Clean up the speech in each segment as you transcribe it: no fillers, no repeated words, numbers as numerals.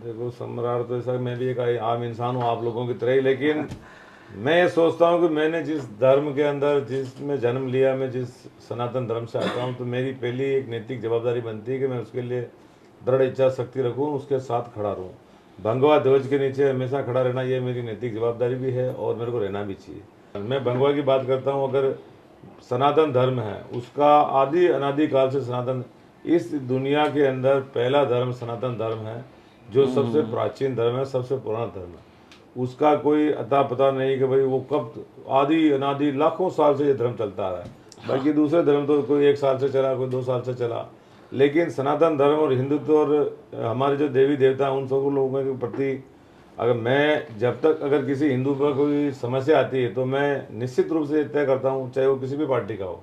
देखो सम्राट तो ऐसा, मैं भी एक आम इंसान हूँ आप लोगों की तरह ही, लेकिन मैं ये सोचता हूँ कि मैंने जिस धर्म के अंदर जिसमें जन्म लिया, मैं जिस सनातन धर्म से आता हूँ, तो मेरी पहली एक नैतिक जवाबदारी बनती है कि मैं उसके लिए दृढ़ इच्छा शक्ति रखूँ, उसके साथ खड़ा रहूँ। भगवा ध्वज के नीचे हमेशा खड़ा रहना ये मेरी नैतिक जवाबदारी भी है और मेरे को रहना भी चाहिए। मैं भगवा की बात करता हूँ, अगर सनातन धर्म है उसका आदि अनादि काल से सनातन, इस दुनिया के अंदर पहला धर्म सनातन धर्म है, जो सबसे प्राचीन धर्म है, सबसे पुराना धर्म है। उसका कोई अता पता नहीं कि भाई वो कब, आदि अनादि लाखों साल से ये धर्म चलता आ रहा है। बाकी दूसरे धर्म तो कोई 1 साल से चला, कोई 2 साल से चला, लेकिन सनातन धर्म और हिंदुत्व और हमारे जो देवी देवता हैं उन सब लोगों के प्रति, अगर मैं जब तक अगर किसी हिंदू पर कोई समस्या आती है तो मैं निश्चित रूप से तय करता हूँ, चाहे वो किसी भी पार्टी का हो,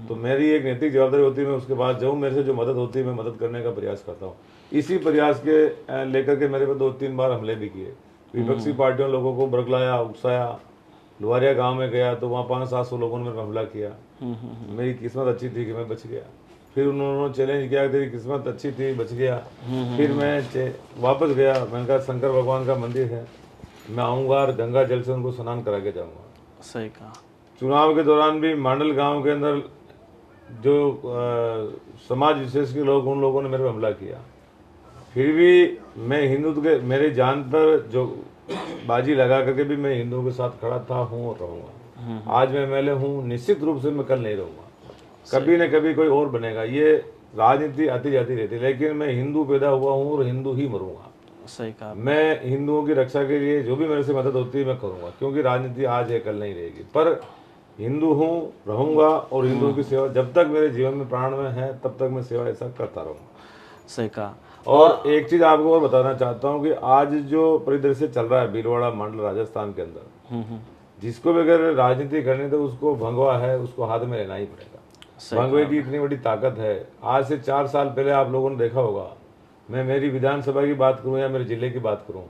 तो मेरी एक नैतिक जवाबदारी होती है, मैं उसके पास जाऊँ, मेरे से जो मदद होती है मैं मदद करने का प्रयास करता हूँ। इसी प्रयास के लेकर के मेरे पे 2-3 बार हमले भी किए। विपक्षी पार्टियों लोगों को बरगलाया, उकसाया। लुहारिया गांव में गया तो वहाँ 500-700 लोगों ने मेरे पर हमला किया। मेरी किस्मत अच्छी थी कि मैं बच गया। फिर उन्होंने चैलेंज किया, तेरी किस्मत अच्छी थी, बच गया। फिर मैं वापस गया, मैंने कहा शंकर भगवान का मंदिर है, मैं आऊँगा और गंगा जल से उनको स्नान करा के जाऊँगा। सही कहा। चुनाव के दौरान भी मांडल गांव के अंदर जो समाज विशेष के लोग, उन लोगों ने मेरे पर हमला किया। फिर भी मैं हिंदुत्व के, मेरे जान पर जो बाजी लगा करके भी मैं हिंदुओं के साथ खड़ा था, हूँ और रहूँगा। आज मैं एमएलए हूँ, निश्चित रूप से मैं कल नहीं रहूँगा, कभी न कभी कोई और बनेगा। ये राजनीति आती जाती रहती है, लेकिन मैं हिंदू पैदा हुआ हूँ और हिंदू ही मरूंगा। सही कहा। मैं हिंदुओं की रक्षा के लिए जो भी मेरे से मदद होती है मैं करूँगा, क्योंकि राजनीति आज है कल नहीं रहेगी, पर हिंदू हूँ, रहूँगा, और हिंदुओं की सेवा जब तक मेरे जीवन में प्राण में है तब तक मैं सेवा ऐसा करता रहूँगा। सही कहा। और एक चीज़ आपको और बताना चाहता हूँ कि आज जो परिदृश्य चल रहा है भीलवाड़ा मंडल राजस्थान के अंदर, जिसको भी अगर राजनीति करनी तो उसको भगवा है, उसको हाथ में लेना ही पड़ेगा। भगवे की इतनी बड़ी ताकत है। आज से 4 साल पहले आप लोगों ने देखा होगा, मैं मेरी विधानसभा की बात करूँ या मेरे जिले की बात करूँ,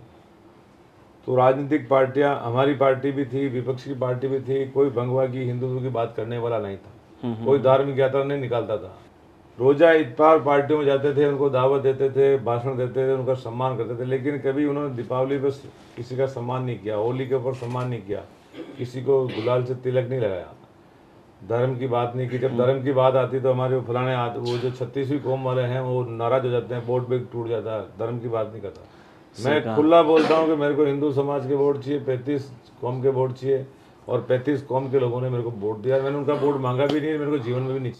तो राजनीतिक पार्टियां, हमारी पार्टी भी थी, विपक्ष की पार्टी भी थी, कोई भगवा की हिंदुत्व की बात करने वाला नहीं था, कोई धार्मिक यात्रा नहीं निकालता था। रोजा इतवार पार्टियों में जाते थे, उनको दावत देते थे, भाषण देते थे, उनका सम्मान करते थे, लेकिन कभी उन्होंने दीपावली पर किसी का सम्मान नहीं किया, होली के ऊपर सम्मान नहीं किया, किसी को गुलाल से तिलक नहीं लगाया, धर्म की बात नहीं की। जब धर्म की बात आती तो हमारे फलाने वो जो 36वीं कौम वाले हैं वो नाराज हो जाते हैं, वोट बैंक टूट जाता है, धर्म की बात नहीं करता। मैं खुला बोलता हूँ कि मेरे को हिंदू समाज के वोट चाहिए, 35 कौम के वोट चाहिए, और 35 कौम के लोगों ने मेरे को वोट दिया। मैंने उनका वोट मांगा भी नहीं, मेरे को जीवन में भी नहीं चाहिए।